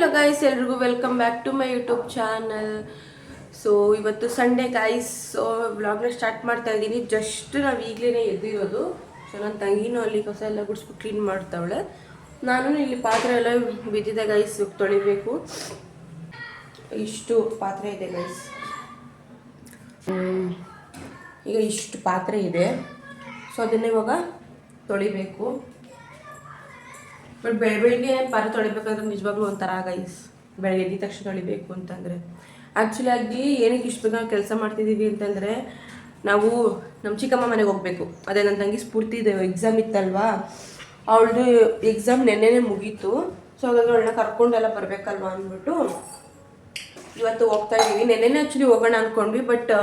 Hello guys, ಎಲ್ರಿಗೂ welcome back to my YouTube channel. So ಇವತ್ತು Sunday guys. So ವ್ಲಾಗ್ನ start ಮಾಡ್ತಾ ಇದ್ದೀನಿ. ಜಸ್ಟ್ ನಾವು ಈಗಲೇ ಎದ್ದಿರೋದು. ಸೊ ನನ್ನ ತಂಗಿನೂ ಅಲ್ಲಿ ಕಸ ಎಲ್ಲ ಗುಡಿಸ್ಬಿಟ್ಟು ಕ್ಲೀನ್ ಮಾಡ್ತಾವಳೆ. ನಾನು ಇಲ್ಲಿ ಪಾತ್ರೆ ಎಲ್ಲ ಬಿದ್ದಿದೆ ಗೈಸ್, ತೊಳಿಬೇಕು. ಇಷ್ಟು ಪಾತ್ರೆ ಇದೆ ಗೈಸ್. ಈಗ ಇಷ್ಟು ಪಾತ್ರೆ ಇದೆ. ಸೊ ಅದನ್ನ ಇವಾಗ ತೊಳಿಬೇಕು. ಬಟ್ ಬೆಳಗ್ಗೆ ಪಾತ್ರೆ ತೊಳಿಬೇಕಂದ್ರೆ ನಿಜವಾಗ್ಲೂ ಒಂಥರ ಗೈಸ್. ಬೆಳಗ್ಗೆ ಎದ್ದ ತಕ್ಷಣ ತೊಳಿಬೇಕು ಅಂತಂದರೆ ಆ್ಯಕ್ಚುಲಿ ಆಗಿ ಏನಕ್ಕೆ ಇಷ್ಟು ಬೇಗ ಕೆಲಸ ಮಾಡ್ತಿದ್ದೀವಿ ಅಂತಂದರೆ, ನಾವು ನಮ್ಮ ಚಿಕ್ಕಮ್ಮ ಮನೆಗೆ ಹೋಗಬೇಕು. ಅದೇ ನನ್ನ ತಂಗಿ ಸ್ಫೂರ್ತಿ ಇದೆ, ಎಕ್ಸಾಮ್ ಇತ್ತಲ್ವಾ, ಅವಳದು ಎಕ್ಸಾಮ್ ನೆನ್ನೆನೇ ಮುಗೀತು. ಸೊ ಹಾಗಾಗಿ ಅವಳನ್ನ ಕರ್ಕೊಂಡೆಲ್ಲ ಬರಬೇಕಲ್ವಾ ಅಂದ್ಬಿಟ್ಟು ಇವತ್ತು ಹೋಗ್ತಾ ಇದ್ದೀವಿ. ನೆನ್ನೆನೇ ಆ್ಯಕ್ಚುಲಿ ಹೋಗೋಣ ಅಂದ್ಕೊಂಡ್ವಿ, ಬಟ್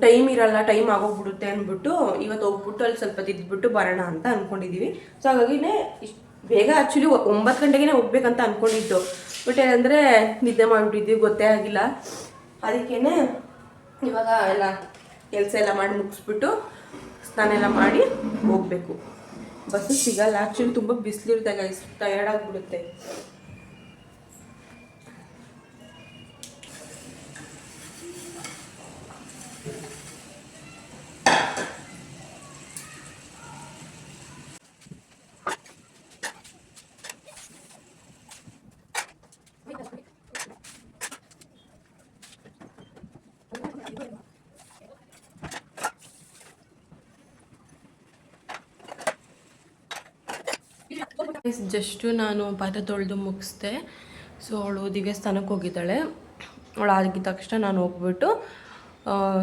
ಟೈಮ್ ಇರಲ್ಲ, ಟೈಮ್ ಆಗೋಗ್ಬಿಡುತ್ತೆ ಅಂದ್ಬಿಟ್ಟು ಇವತ್ತು ಹೋಗ್ಬಿಟ್ಟು ಅಲ್ಲಿ ಸ್ವಲ್ಪ ತಿದ್ಬಿಟ್ಟು ಬರೋಣ ಅಂತ ಅಂದ್ಕೊಂಡಿದ್ದೀವಿ. ಸೊ ಹಾಗಾಗಿನೇ ಇಷ್ಟು ಬೇಗ ಆ್ಯಕ್ಚುಲಿ 9 ಗಂಟೆಗೆ ಹೋಗ್ಬೇಕಂತ ಅಂದ್ಕೊಂಡಿದ್ದು, ಬಟ್ ಏನಂದರೆ ನಿದ್ದೆ ಮಾಡಿಬಿಟ್ಟಿದ್ವಿ, ಗೊತ್ತೇ ಆಗಿಲ್ಲ. ಅದಕ್ಕೇ ಇವಾಗ ಎಲ್ಲ ಕೆಲಸ ಎಲ್ಲ ಮಾಡಿ ಮುಗಿಸ್ಬಿಟ್ಟು ಸ್ನಾನ ಎಲ್ಲ ಮಾಡಿ ಹೋಗಬೇಕು. ಬಸ್ಸು ಸಿಗಲ್ಲ ಆ್ಯಕ್ಚುಲಿ, ತುಂಬ ಬಿಸಿಲಿರುತ್ತೆ ಗೈಸ್, ಟಯರ್ಡ್ ಆಗಿಬಿಡುತ್ತೆ. ಜಸ್ಟು ನಾನು ಪಾತ್ರೆ ತೊಳೆದು ಮುಗಿಸ್ದೆ. ಸೊ ಅವಳು ದೇವಸ್ಥಾನಕ್ಕೆ ಹೋಗಿದ್ದಾಳೆ. ಅವಳು ಆಗಿದ ತಕ್ಷಣ ನಾನು ಹೋಗ್ಬಿಟ್ಟು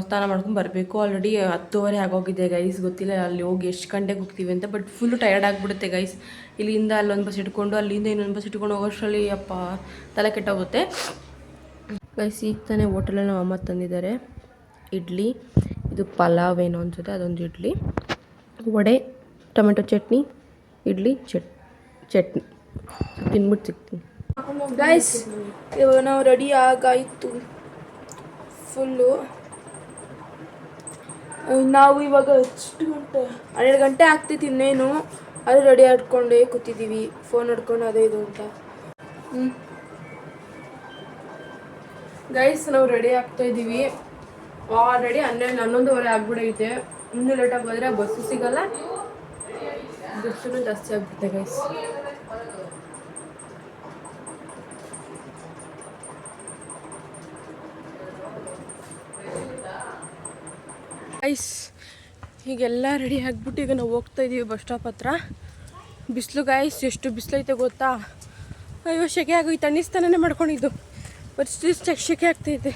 ಸ್ನಾನ ಮಾಡ್ಕೊಂಡು ಬರಬೇಕು. ಆಲ್ರೆಡಿ 10:30 ಆಗೋಗಿದೆ ಗೈಸ್. ಗೊತ್ತಿಲ್ಲ ಅಲ್ಲಿ ಹೋಗಿ ಎಷ್ಟು ಗಂಟೆಗೆ ಹೋಗ್ತೀವಿ ಅಂತ, ಬಟ್ ಫುಲ್ಲು ಟಯರ್ಡ್ ಆಗಿಬಿಡುತ್ತೆ ಗೈಸ್. ಇಲ್ಲಿಂದ ಅಲ್ಲೊಂದು ಬಸ್ ಇಟ್ಕೊಂಡು ಅಲ್ಲಿಂದ ಇನ್ನೊಂದು ಬಸ್ ಇಟ್ಕೊಂಡು ಹೋಗೋಷ್ಟರಲ್ಲಿ ಅಪ್ಪ ತಲೆ ಕೆಟ್ಟೋಗುತ್ತೆ ಗೈಸ್. ಈಗ ತಾನೇ ಹೋಟೆಲಲ್ಲಿ ನಮ್ಮ ಅಮ್ಮ ತಂದಿದ್ದಾರೆ ಇಡ್ಲಿ, ಇದು ಪಲಾವ್ ಏನೋ ಅನ್ಸುತ್ತೆ, ಅದೊಂದು ಇಡ್ಲಿ, ವಡೆ, ಟೊಮೆಟೊ ಚಟ್ನಿ, ಇಡ್ಲಿ, ಚಟ್ನಿ ತಿನ್ಬಿಟ್ಟು ಸಿಗ್ತೀನಿ ಗೈಸ್. ಇವಾಗ ನಾವು ರೆಡಿ ಆಗಾಯಿತು ಫುಲ್ಲು. ನಾವು ಇವಾಗ ಎಷ್ಟು ಗಂಟೆ, 12 ಗಂಟೆ ಆಗ್ತೈತಿ ಇನ್ನೇನು. ಅಲ್ಲಿ ರೆಡಿ ಆಡ್ಕೊಂಡೇ ಕೂತಿದ್ದೀವಿ, ಫೋನ್ ಹಿಡ್ಕೊಂಡು ಅದೇ ಇದು ಅಂತ. ಗೈಸ್ ನಾವು ರೆಡಿ ಆಗ್ತಾ ಇದ್ದೀವಿ. ಆಲ್ರೆಡಿ 11:30 ಆಗ್ಬಿಡೈತೆ. ಇನ್ನೂ ಲೇಟಾಗಿ ಹೋದರೆ ಬಸ್ಸು ಸಿಗಲ್ಲ, ದುಡ್ಡು ಜಾಸ್ತಿ ಆಗ್ಬಿಡುತ್ತೆ ಗೈಸ್. ಗೈಸ್ ಈಗೆಲ್ಲ ರೆಡಿ ಆಗಿಬಿಟ್ಟು ಈಗ ನಾವು ಹೋಗ್ತಾ ಇದ್ದೀವಿ ಬಸ್ ಸ್ಟಾಪ್ ಹತ್ರ. ಬಿಸಿಲು ಗೈಸ್, ಎಷ್ಟು ಬಿಸಿಲೈತೆ ಗೊತ್ತಾ. ಅಯ್ಯೋ ಸೆಕೆ ಆಗೋಯ್ತು, ತಣ್ಣೀಸ್ತಾನೇ ಮಾಡ್ಕೊಂಡಿದ್ದು, ಬಟ್ ಸೆಕೆ ಆಗ್ತೈತೆ.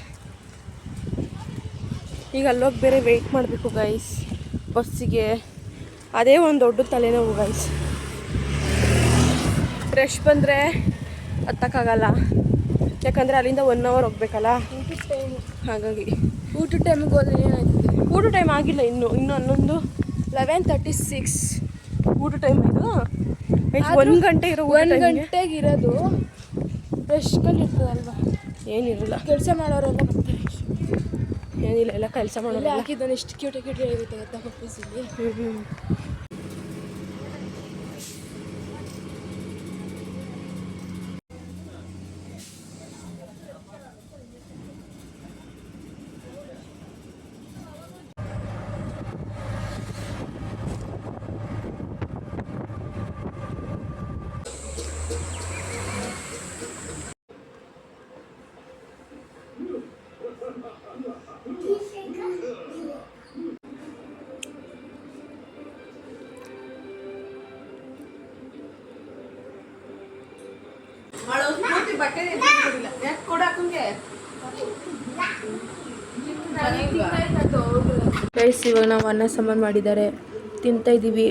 ಈಗ ಅಲ್ಲೋಗಿ ಬೇರೆ ವೆಯ್ಟ್ ಮಾಡಬೇಕು ಗೈಸ್ ಬಸ್ಸಿಗೆ. ಅದೇ ಒಂದು ದೊಡ್ಡ ತಲೆನೋವು ಗೈಸ್. ರಶ್ ಬಂದರೆ ಹತ್ತಕ್ಕಾಗಲ್ಲ, ಯಾಕಂದರೆ ಅಲ್ಲಿಂದ 1 ಅವರ್ ಹೋಗ್ಬೇಕಲ್ಲ. ಹಾಗಾಗಿ ಊಟದ ಟೈಮಿಗೆ ಹೋದ್ರೆ ಏನಾಯ್ತದೆ? ಊಟ ಟೈಮ್ ಆಗಿಲ್ಲ, ಇನ್ನೂ 11:36 ಊಟ ಟೈಮ್. ಇದು 1 ಗಂಟೆ ಇರೋ 1 ಗಂಟೆಗೆ ಇರೋದು. ರಶ್ಗಳು ಇರ್ತದಲ್ವಾ, ಏನಿರಲ್ಲ. ಕೆಲಸ ಮಾಡೋರೆಲ್ಲ ಬರ್ತಾರೆ. ಏನಿಲ್ಲ, ಎಲ್ಲ ಕೆಲಸ ಮಾಡೋಲ್ಲ. ಹಾಕಿದ್ದಾನೆ ಎಷ್ಟು ಕ್ಯೂಟ್ ಆಗಿರುತ್ತೆ ಗೊತ್ತಾ ಆಫೀಸಲ್ಲಿ. ಗೈಸ್ ಇವಾಗ ನಾವು ಅನ್ನ ಸಾಂಬಾರು ಮಾಡಿದ್ದಾರೆ, ತಿಂತಾ ಇದ್ದೀವಿ.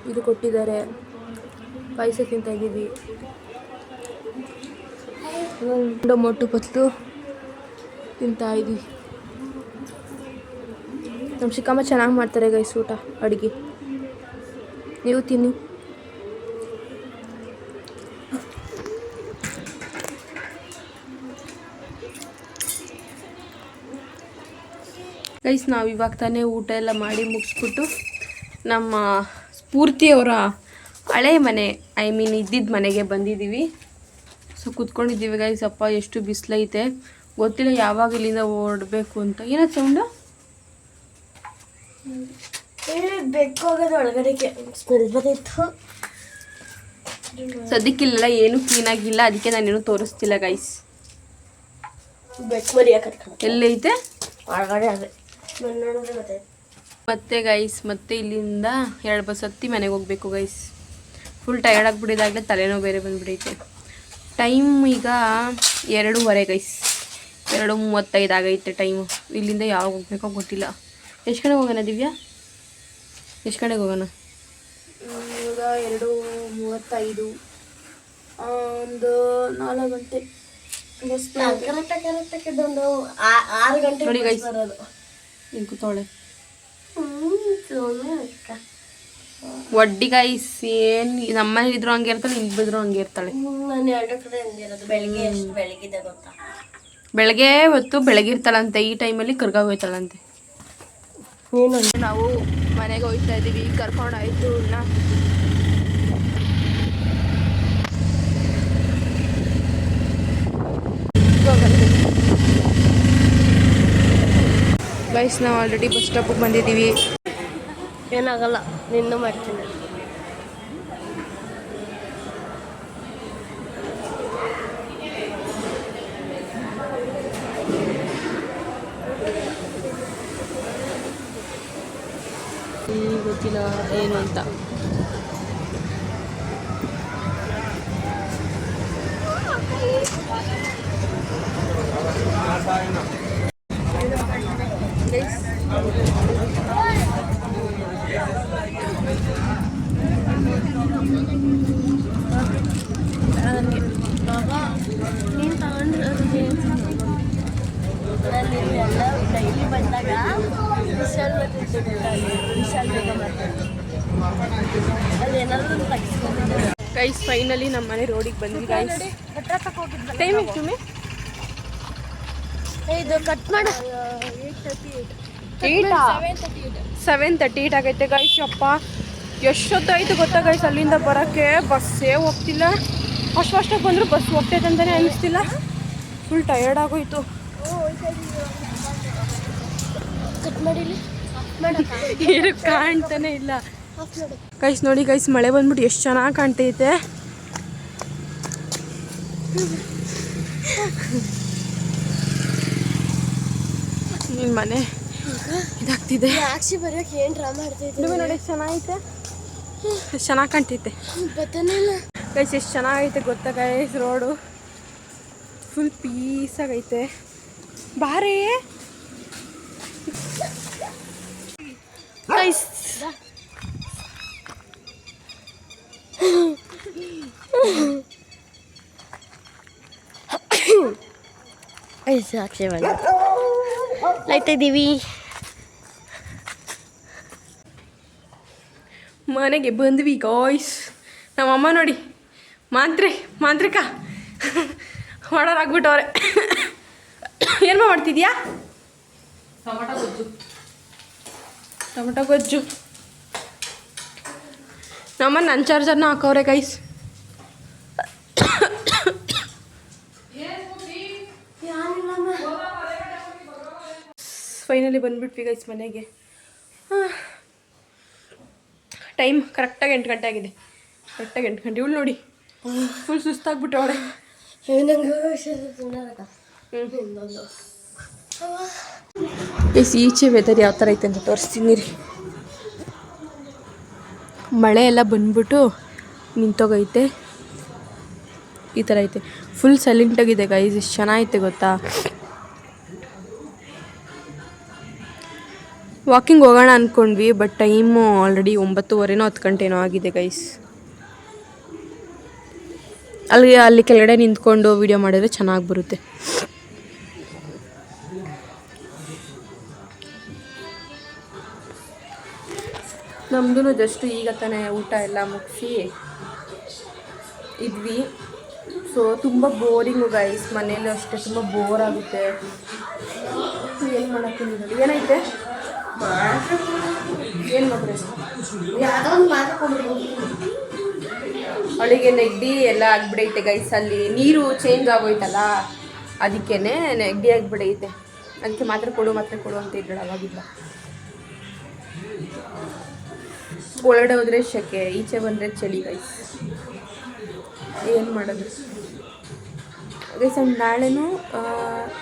ಇದು ಕೊಟ್ಟಿದ್ದಾರೆ, ಪಾಯಸ ತಿಂತಾ ಇದ್ದೀವಿ. ಮೊಟ್ಟು ಪತ್ತು ತಿಂತಾ ಇದ್ದೀವಿ. ನಮ್ಮ ಚಿಕ್ಕಮ್ಮ ಚೆನ್ನಾಗಿ ಮಾಡ್ತಾರೆ ಗೈಸ್ ಊಟ, ಅಡುಗೆ. ನೀವು ತಿನ್ನಿ. ಗೈಸ್ ನಾವು ಇವಾಗ ತಾನೇ ಊಟ ಎಲ್ಲ ಮಾಡಿ ಮುಗಿಸ್ಬಿಟ್ಟು ನಮ್ಮ ಸ್ಫೂರ್ತಿಯವರ ಹಳೆ ಮನೆ, ಇದ್ದಿದ್ದ ಮನೆಗೆ ಬಂದಿದ್ದೀವಿ. ಸೊ ಕೂತ್ಕೊಂಡಿದ್ದೀವಿ ಗೈಸ್. ಅಪ್ಪ ಎಷ್ಟು ಬಿಸಿಲೈತೆ ಗೊತ್ತಿಲ್ಲ ಯಾವಾಗ ಇಲ್ಲಿಂದ ಓಡಬೇಕು ಅಂತ. ಏನದು ಸೌಂಡು? ಬೆಕ್ಕು ಹೋಗೋದು ಒಳಗಡೆಗೆ ಸ್ಮೆಲ್ ಬಂದಿತ್ತು. ಸದ್ಯಕ್ಕಿಲ್ಲ, ಏನು ಕ್ಲೀನಾಗಿಲ್ಲ, ಅದಕ್ಕೆ ನಾನೇನು ತೋರಿಸ್ತಿಲ್ಲ ಗೈಸ್. ಬೆಕ್ಕು ಮರಿ ಎಲ್ಲೈತೆ ಒಳಗಡೆ ಅದೇ ನೋಡಿದ್ರೆ ಮತ್ತೆ. ಮತ್ತೆ ಗೈಸ್ ಮತ್ತೆ ಇಲ್ಲಿಂದ 2 ಬಸ್ ಹತ್ತಿ ಮನೆಗೆ ಹೋಗ್ಬೇಕು ಗೈಸ್. ಫುಲ್ ಟಯರ್ಡ್ ಆಗಿಬಿಟ್ಟಿದಾಗಲೇ ತಲೆನೋವು ಬೇರೆ ಬಂದುಬಿಡೈತೆ. ಟೈಮ್ ಈಗ 2:15 ಗೈಸ್, 2:35 ಆಗೈತೆ ಟೈಮು. ಇಲ್ಲಿಂದ ಯಾವಾಗ ಹೋಗ್ಬೇಕೋ ಗೊತ್ತಿಲ್ಲ. ಎಷ್ಟು ಕಡೆಗೆ ಹೋಗೋಣ ದಿವ್ಯಾ? ಎಷ್ಟು ಕಡೆಗೆ ಹೋಗೋಣ? ಈಗ 2:35, ಒಂದು 4 ಗಂಟೆ ಬಸ್. ಕರೆಕ್ಟಾಗಿ ಒಂದು 6 ಗಂಟೆ ನೋಡಿ ಗೈಸ್, ಇಲ್ಲಿ ಕೂತವಳೆ ಒಡ್ಡಿ ಗೈಸ್. ಏನು ನಮ್ಮನೇಲಿ ಇದ್ರು ಹಂಗೆ ಇರ್ತಾಳೆ, ಇಲ್ಲಿ ಬಿದ್ರು ಹಂಗೆ ಇರ್ತಾಳೆ. ನಾನು 2 ಕಡೆ ಇರೋದು. ಬೆಳಿಗ್ಗೆ ಎಷ್ಟು ಬೆಳಗಿದೆ ಗೊತ್ತಾ? ಬೆಳಗ್ಗೆ ಹೊತ್ತು ಬೆಳಗ್ಗೆ ಇರ್ತಾಳಂತೆ, ಈ ಟೈಮಲ್ಲಿ ಕರ್ಗಾಗಿ ಹೋಯ್ತಾಳಂತೆ. ನಾವು ಮನೆಗೆ ಹೋಗ್ತಾ ಇದ್ದೀವಿ, ಕರ್ಕೊಂಡಾಯ್ತು. ಗೈಸ್ ನಾವು ಆಲ್ರೆಡಿ ಬಸ್ ಸ್ಟಾಪಿಗೆ ಬಂದಿದ್ದೀವಿ. ಏನಾಗಲ್ಲ, ನಿನ್ನೂ ಮಾಡ್ತೀನಿ. ಗೊತ್ತಿಲ್ಲ ಏನು ಅಂತ. ನೀನು ತಗೊಂಡು ಡೈಲಿ ಬಂದಾಗ ವಿಶಾಲ್ ಅದೇನಾದ್ರು ತಗ್ಸ್ಕೊಂಡಿದ್ದೆ. ಗೈಸ್ ಫೈನಲಿ ನಮ್ಮ ಮನೆ ರೋಡಿಗೆ ಬಂದ್ವಿ ಗೈಸ್. ಟೈಮ್ ಎಷ್ಟು? ಇದು ಕಟ್ ಮಾಡು. 7:38 ಆಗೈತೆ ಗೈಸ್. ಅಪ್ಪ ಎಷ್ಟೊತ್ತಾಯ್ತು ಗೊತ್ತಾ ಗೈಸ್ ಅಲ್ಲಿಂದ ಬರೋಕ್ಕೆ. ಬಸ್ಸೇ ಹೋಗ್ತಿಲ್ಲ. ಫಸ್ಟಾಗಿ ಬಂದರೂ ಬಸ್ ಹೋಗ್ತೈತೆ ಅಂತಲೇ ಅನ್ನಿಸ್ತಿಲ್ಲ. ಫುಲ್ ಟಯರ್ಡ್ ಆಗೋಯ್ತು. ಕಟ್ ಮಾಡಿಲಿ ಏನು ಕಾಣ್ತಾನೆ ಇಲ್ಲ ಗೈಸ್. ನೋಡಿ ಗೈಸ್ ಮಳೆ ಬಂದ್ಬಿಟ್ಟು ಎಷ್ಟು ಚೆನ್ನಾಗಿ ಕಾಣ್ತೈತೆ. ನಿನ್ನ ಮನೆ ಇದಾಗ್ತಿದೆ. ಸಾಕ್ಷಿ ಬರೋಕೆ ಏನು ಡ್ರಾಮಾ ಮಾಡ್ತೈತೆ ನೋಡಿ, ಚೆನ್ನಾಗೈತೆ, ಎಷ್ಟು ಚೆನ್ನಾಗಿ ಕಾಣ್ತೈತೆ ಗೈಸ್. ಎಷ್ಟು ಚೆನ್ನಾಗೈತೆ ಗೊತ್ತಾ ಗೈಸ್. Road full ಪೀಸಾಗೈತೆ. ಬಾರೇ ಗೈಸ್. ಸಾಕ್ಷಿ ಬಂದ ಲೈಟ್ ಇದ್ದೀವಿ. ಮನೆಗೆ ಬಂದ್ವಿ ಗಾಯ್ಸ್. ನಮ್ಮಮ್ಮ ನೋಡಿ ಮಾಂತ್ರಿಕ ಮಾಡೋರಾಗ್ಬಿಟ್ಟವ್ರೆ. ಏನು ಮಾಡ್ತಿದ್ಯಾ? ಟೊಮಟೊ ಗೊಜ್ಜು. ನಮ್ಮಮ್ಮ ನನ್ನ ಚಾರ್ಜರ್ನ ಹಾಕವ್ರೆ ಗೈಸ್. ಫೈನಲಿ ಬಂದ್ಬಿಟ್ವಿ ಗೈಸ್ ಮನೆಗೆ. ಟೈಮ್ ಕರೆಕ್ಟಾಗಿ 8 ಗಂಟೆ ಆಗಿದೆ. ಕರೆಕ್ಟಾಗಿ 8 ಗಂಟೆ. ಇವಳು ನೋಡಿ ಫುಲ್ ಸುಸ್ತಾಗ್ಬಿಟ್ಟು ಅವಳೆ. ಈಚೆ ವೆದರ್ ಯಾವ ಥರ ಐತೆ ಅಂತ ತೋರಿಸ್ತೀನಿ ರೀ. ಮಳೆ ಎಲ್ಲ ಬಂದ್ಬಿಟ್ಟು ನಿಂತೋಗೈತೆ. ಈ ಥರ ಐತೆ. ಫುಲ್ ಸೈಲೆಂಟಾಗಿದೆ ಗೈಸ್. ಎಷ್ಟು ಚೆನ್ನಾಗೈತೆ ಗೊತ್ತಾ. ವಾಕಿಂಗ್ ಹೋಗೋಣ ಅಂದ್ಕೊಂಡ್ವಿ, ಬಟ್ ಟೈಮು ಆಲ್ರೆಡಿ 9:15 10 ಗಂಟೆನೋ ಆಗಿದೆ ಗೈಸ್. ಅಲ್ಲಿ ಕೆಳಗಡೆ ನಿಂತ್ಕೊಂಡು ವಿಡಿಯೋ ಮಾಡಿದ್ರೆ ಚೆನ್ನಾಗಿ ಬರುತ್ತೆ. ನಮ್ಮದು ಜಸ್ಟ್ ಈಗ ತಾನೇ ಊಟ ಎಲ್ಲ ಮುಗಿಸಿ ಇದ್ವಿ. ಸೊ ತುಂಬ ಬೋರಿಂಗು ಗೈಸ್. ಮನೇಲಿ ಅಷ್ಟೇ ತುಂಬ ಬೋರ್ ಆಗುತ್ತೆ. ಏನು ಮಾಡೋಕ್ಕೆ ಏನೈತೆ? ಏನು ಮಾಡ್ರೆ ಯಾವುದೋ ಒಂದು ಮಾತು ಅವಳಿಗೆ ನೆಗಡಿ ಎಲ್ಲ ಆಗ್ಬಿಡೈತೆ ಗೈಸ್. ಅಲ್ಲಿ ನೀರು ಚೇಂಜ್ ಆಗೋಯ್ತಲ್ಲ, ಅದಕ್ಕೇನೆ ನೆಗಡಿ ಆಗಿಬಿಡೈತೆ. ಅದಕ್ಕೆ ಮಾತ್ರೆ ಕೊಡು ಅಂತ ಇದ್ದಾಳೆ ಅವಾಗಿಲ್ಲ. ಒಳಗಡೆ ಹೋದರೆ ಶೆಕೆ, ಈಚೆ ಬಂದರೆ ಚಳಿ ಗೈಸ್. ಏನು ಮಾಡೋದು ಗೈಸ್.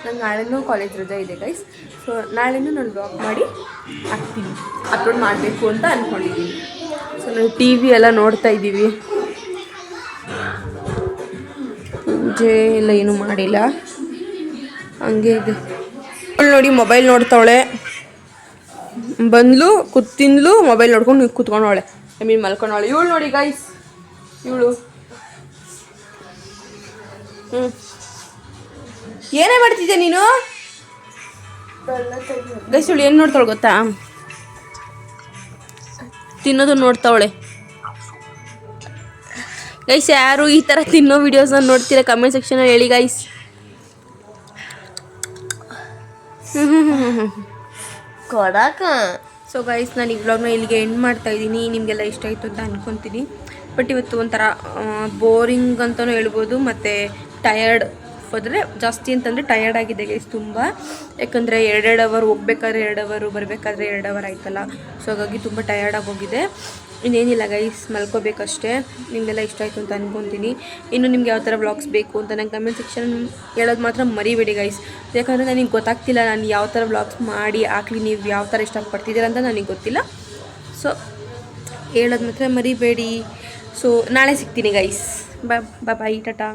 ನಂಗೆ ನಾಳೆನೂ ಕಾಲೇಜ್ ರಜೆ ಇದೆ ಗೈಸ್. ಸೊ ನಾಳೆನೂ ನಾನು ಬ್ಲಾಗ್ ಮಾಡಿ ಹಾಕ್ತೀನಿ, ಅಪ್ಲೋಡ್ ಮಾಡಬೇಕು ಅಂತ ಅಂದ್ಕೊಂಡಿದ್ದೀನಿ. ಸೊ ನಾವು ಟಿ ವಿ ಎಲ್ಲ ನೋಡ್ತಾ ಇದ್ದೀವಿ. ಪೂಜೆ ಎಲ್ಲ ಏನೂ ಮಾಡಿಲ್ಲ, ಹಂಗೆ ಇದೆ. ನೋಡಿ ಮೊಬೈಲ್ ನೋಡ್ತಾವಳೆ, ಬಂದ್ಲು ತಿಂದ್ಲು, ಮೊಬೈಲ್ ನೋಡ್ಕೊಂಡು ಕೂತ್ಕೊಂಡವಳೆ. ಮಲ್ಕೊಂಡವಳೆ. ಇವಳು ನೋಡಿ ಗೈಸ್, ಇವಳು ಏನೇ ಮಾಡ್ತಿದ್ದೆ ನೀನು ಗೈಸ್? ಇವಳು ಏನು ನೋಡ್ತಾವಳೆ ಗೊತ್ತಾ? ತಿನ್ನೋದು ನೋಡ್ತಾವಳೆ ಗೈಸ್. ಯಾರು ಈ ಥರ ತಿನ್ನೋ ವಿಡಿಯೋಸ್ನ ನೋಡ್ತೀರಾ ಕಮೆಂಟ್ ಸೆಕ್ಷನಲ್ಲಿ ಹೇಳಿ ಗೈಸ್. ಕೊಡಕ. ಸೊ ಗೈಸ್, ನಾನು ಈ ವ್ಲಾಗ್ನ ಇಲ್ಲಿಗೆ ಎಂಡ್ ಮಾಡ್ತಾ ಇದ್ದೀನಿ. ನಿಮಗೆಲ್ಲ ಇಷ್ಟ ಆಯಿತು ಅಂತ ಅಂದ್ಕೊತೀನಿ. ಬಟ್ ಇವತ್ತು ಒಂಥರ ಬೋರಿಂಗ್ ಅಂತಲೂ ಹೇಳ್ಬೋದು, ಮತ್ತು ಟಯರ್ಡ್ ಹೋದರೆ ಜಾಸ್ತಿ ಅಂತಂದರೆ ಟಯರ್ಡ್ ಆಗಿದೆ ಗೈಸ್ ತುಂಬ. ಯಾಕಂದರೆ 2 ಅವರ್ ಹೋಗ್ಬೇಕಾದ್ರೆ 2 ಅವರು, ಬರಬೇಕಾದ್ರೆ 2 ಅವರ್ ಆಯ್ತಲ್ಲ. ಸೊ ಹಾಗಾಗಿ ತುಂಬ ಟಯರ್ಡ್ ಆಗೋಗಿದೆ. ಇನ್ನೇನಿಲ್ಲ ಗೈಸ್, ಮಲ್ಕೋಬೇಕಷ್ಟೇ. ನಿಮಗೆಲ್ಲ ಇಷ್ಟ ಆಯಿತು ಅಂತ ಅಂದ್ಕೊತೀನಿ. ಇನ್ನು ನಿಮ್ಗೆ ಯಾವ ಥರ ವ್ಲಾಗ್ಸ್ ಬೇಕು ಅಂತ ನಂಗೆ ಕಮೆಂಟ್ ಸೆಕ್ಷನ್ ಹೇಳೋದು ಮಾತ್ರ ಮರಿಬೇಡಿ ಗೈಸ್. ಯಾಕಂದರೆ ನನಗೆ ಗೊತ್ತಾಗ್ತಿಲ್ಲ ನಾನು ಯಾವ ಥರ ವ್ಲಾಗ್ಸ್ ಮಾಡಿ ಹಾಕ್ಲಿ, ನೀವು ಯಾವ ಥರ ಇಷ್ಟಪಡ್ತಿದ್ದೀರ ಅಂತ ನನಗೆ ಗೊತ್ತಿಲ್ಲ. ಸೊ ಹೇಳೋದು ಮಾತ್ರ ಮರಿಬೇಡಿ. ಸೊ ನಾಳೆ ಸಿಗ್ತೀನಿ ಗೈಸ್. ಬಾಯ್ ಟಾಟಾ.